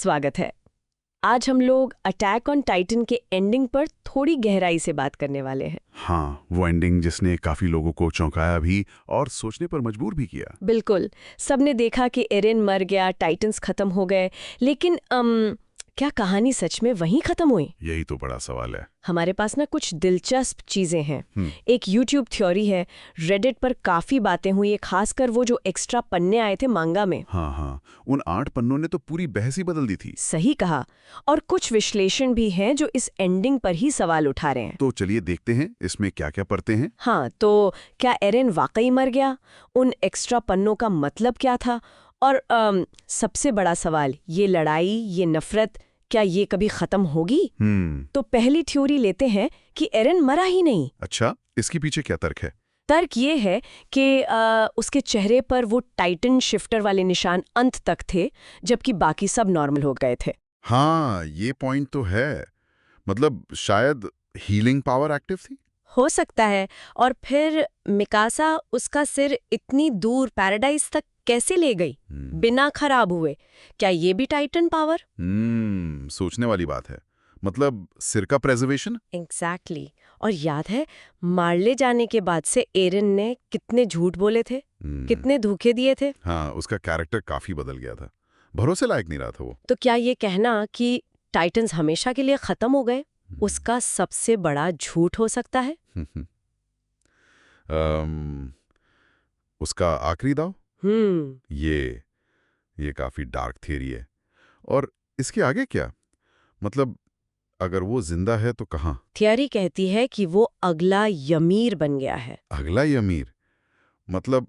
स्वागत है। आज हम लोग अटैक ऑन टाइटन के एंडिंग पर थोड़ी गहराई से बात करने वाले हैं। हाँ, वो एंडिंग जिसने काफी लोगों को चौंकाया भी और सोचने पर मजबूर भी किया। बिल्कुल, सबने देखा कि एरेन मर गया, टाइटन्स खत्म हो गए, लेकिन क्या कहानी सच में वहीं खत्म हुई? यही तो बड़ा सवाल है। हमारे पास ना कुछ दिलचस्प चीजें हैं। एक YouTube थ्योरी है, रेडिट पर काफी बातें हुई, खासकर वो जो एक्स्ट्रा पन्ने आए थे मांगा में। हाँ, उन 8 पन्नों ने तो पूरी बहस ही बदल दी थी। सही कहा। और कुछ विश्लेषण भी हैं जो इस एंडिंग पर ही सवाल उठा रहे हैं। तो चलिए देखते हैं इसमें क्या क्या पढ़ते हैं। हाँ, तो क्या एरेन वाकई मर गया? उन एक्स्ट्रा पन्नों का मतलब क्या था? और सबसे बड़ा सवाल, ये लड़ाई, ये नफरत, क्या ये कभी खत्म होगी? तो पहली थ्योरी लेते हैं कि एरेन मरा ही नहीं। अच्छा, इसके पीछे क्या तर्क है? तर्क ये है कि उसके चेहरे पर वो टाइटन शिफ्टर वाले निशान अंत तक थे, जबकि बाकी सब नॉर्मल हो गए थे। हाँ, ये पॉइंट तो है। मतलब शायद हीलिंग पावर एक्टिव थी। हो सकता है। और फिर मिकासा उसका सिर इतनी दूर पैराडाइज तक कैसे ले गई बिना खराब हुए? क्या ये भी टाइटन पावर? सोचने वाली बात है। मतलब सिर का प्रेजर्वेशन। एग्जैक्टली। और याद है, मारले जाने के बाद से एरन ने कितने झूठ बोले थे, कितने धोखे दिए थे। हाँ, उसका कैरेक्टर काफी बदल गया था। भरोसे लायक नहीं रहा था वो। तो क्या ये कहना कि टाइटन्स हमेशा के लिए खत्म हो गए उसका सबसे बड़ा झूठ हो सकता है? उसका आखिरी दाव। हम्म ये काफी डार्क थियरी है। और इसके आगे क्या? मतलब अगर वो जिंदा है तो कहाँ? थियरी कहती है कि वो अगला यमीर बन गया है। अगला यमीर? मतलब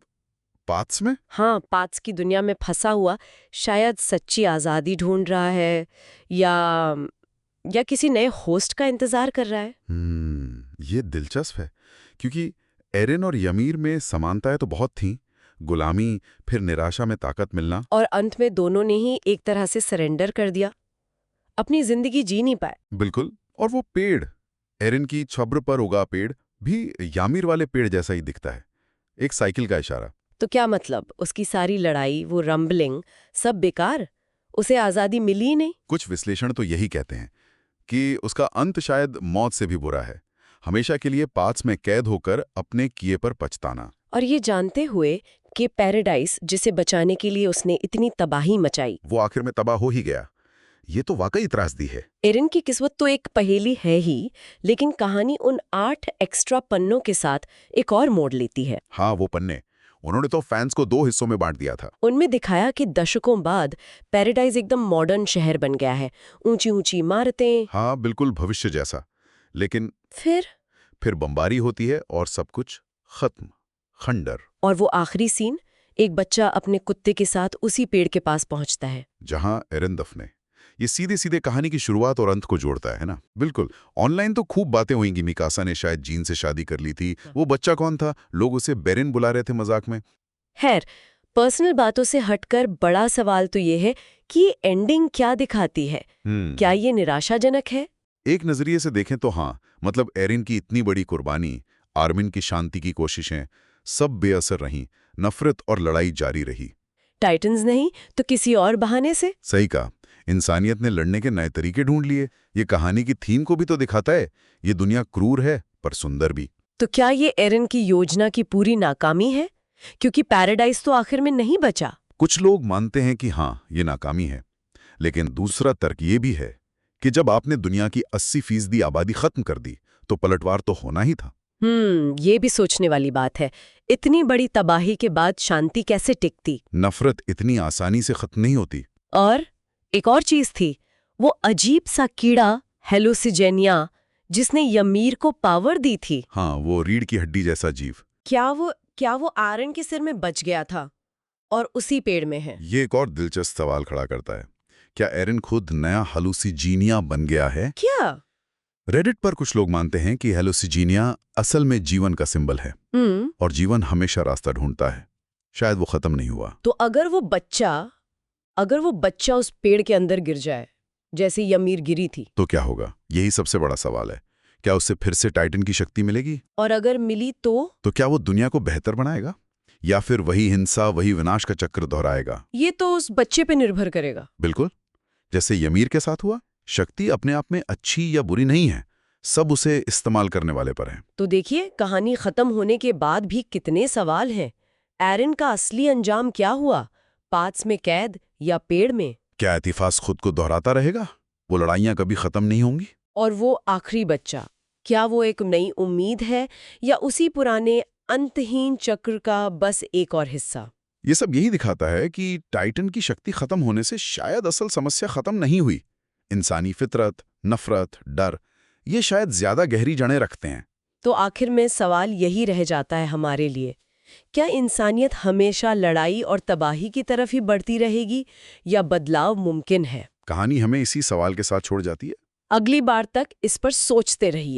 पाथ्स में? हाँ, पाथ्स की दुनिया में फंसा हुआ, शायद सच्ची आज़ादी ढूंढ रहा है, या किसी नए होस्ट का इंतजार कर रहा है। ये दिलचस्प है, क्योंकि एरेन और यमीर में समानताएं तो बहुत थीं। गुलामी, फिर निराशा में ताकत मिलना। और अंत में दोनों ने ही एक तरह से सरेंडर कर दिया, अपनी जिंदगी जी नहीं पाए। बिल्कुल। और वो पेड़, एरेन की छब्र पर उगा पेड़ भी यामीर वाले पेड़ जैसा ही दिखता है। एक साइकिल का इशारा। तो क्या मतलब, उसकी सारी लड़ाई, वो रंबलिंग, सब बेकार? उसे आज़ादी मिली ही नहीं? कुछ विश्लेषण तो यही कहते हैं कि उसका अंत शायद मौत से भी बुरा है। हमेशा के लिए पाथ्स में कैद होकर अपने किए पर पछताना। और ये जानते हुए कि पैराडाइज, जिसे बचाने के लिए उसने इतनी तबाही मचाई, वो आखिर में तबाह हो ही गया। ये तो वाकई त्रासदी है। एरिन की किस्मत तो एक पहेली है ही, लेकिन कहानी उन 8 एक्स्ट्रा पन्नों के साथ एक और मोड़ लेती है। हाँ, वो पन्ने, उन्होंने तो फैंस को 2 हिस्सों में बांट दिया था। उनमें दिखाया कि दशकों बाद पैराडाइज एकदम मॉडर्न शहर बन गया है, ऊंची ऊंची इमारतें। हाँ, बिल्कुल भविष्य जैसा। लेकिन फिर बमबारी होती है और सब कुछ खत्म, खंडर। और वो आखिरी सीन, एक बच्चा अपने कुत्ते के साथ उसी पेड़ के पास पहुंचता है जहां एरेन दफने। ये सीधे सीधे कहानी की शुरुआत और अंत को जोड़ता है ना। बिल्कुल। ऑनलाइन तो खूब बातें हुईं। मिकासा ने शायद जीन से शादी कर ली थी। वो बच्चा कौन था? लोग उसे बेरिन बुला रहे थे मजाक में। खैर, पर्सनल बातों से हटकर बड़ा सवाल तो ये है कि एंडिंग क्या दिखाती है? क्या ये निराशाजनक है? एक नजरिए से देखें तो हाँ। मतलब एरिन की इतनी बड़ी कुर्बानी, आर्मिन की शांति की कोशिशें, सब बेअसर रहीं। नफरत और लड़ाई जारी रही। टाइटन्स नहीं तो किसी और बहाने से। सही कहा। इंसानियत ने लड़ने के नए तरीके ढूंढ लिए। ये कहानी की थीम को भी तो दिखाता है। ये दुनिया क्रूर है पर सुंदर भी। तो क्या ये एरिन की योजना की पूरी नाकामी है? क्योंकि पैराडाइज तो आखिर में नहीं बचा। कुछ लोग मानते हैं कि हाँ, ये नाकामी है। लेकिन दूसरा तर्क ये भी है कि जब आपने दुनिया की 80% आबादी खत्म कर दी तो पलटवार तो होना ही था। ये भी सोचने वाली बात है। इतनी बड़ी तबाही के बाद शांति कैसे टिकती? नफरत इतनी आसानी से खत्म नहीं होती। और एक और चीज थी, वो अजीब सा कीड़ा हेलुसिजेनिया, जिसने यमीर को पावर दी थी। हाँ, वो रीढ़ की हड्डी जैसा जीव। क्या वो आयरन के सिर में बच गया था और उसी पेड़ में है? ये एक और दिलचस्प सवाल खड़ा करता है। क्या एरिन खुद नया हेलुसिजीनिया बन गया है? क्या? रेडिट पर कुछ लोग मानते हैं कि हेलुसिजीनिया असल में जीवन का सिंबल है। और जीवन हमेशा रास्ता ढूंढता है। शायद वो खत्म नहीं हुआ। तो अगर वो बच्चा उस पेड़ के अंदर गिर जाए, जैसे यमीर गिरी थी, तो क्या होगा? यही सबसे बड़ा सवाल है। क्या उससे फिर से टाइटन की शक्ति मिलेगी? और अगर मिली तो क्या वो दुनिया को बेहतर बनाएगा, या फिर वही हिंसा, वही विनाश का चक्र दोहराएगा? ये तो उस बच्चे पे निर्भर करेगा। बिल्कुल। जैसे यमीर के साथ हुआ। शक्ति अपने आप में अच्छी या बुरी नहीं है, सब उसे इस्तेमाल करने वाले पर है। तो देखिए, कहानी खत्म होने के बाद भी कितने सवाल हैं। एरन का असली अंजाम क्या हुआ? पाथ्स में कैद या पेड़ में? क्या एतिफास खुद को दोहराता रहेगा? वो लड़ाइयाँ कभी खत्म नहीं होंगी? और वो आखिरी बच्चा, क्या वो एक नई उम्मीद है या उसी पुराने अंतहीन चक्र का बस एक और हिस्सा? ये सब यही दिखाता है कि टाइटन की शक्ति खत्म होने से शायद असल समस्या खत्म नहीं हुई। इंसानी फितरत, नफरत, डर, ये शायद ज्यादा गहरी जड़ें रखते हैं। तो आखिर में सवाल यही रह जाता है हमारे लिए, क्या इंसानियत हमेशा लड़ाई और तबाही की तरफ ही बढ़ती रहेगी या बदलाव मुमकिन है? कहानी हमें इसी सवाल के साथ छोड़ जाती है। अगली बार तक इस पर सोचते रहिए।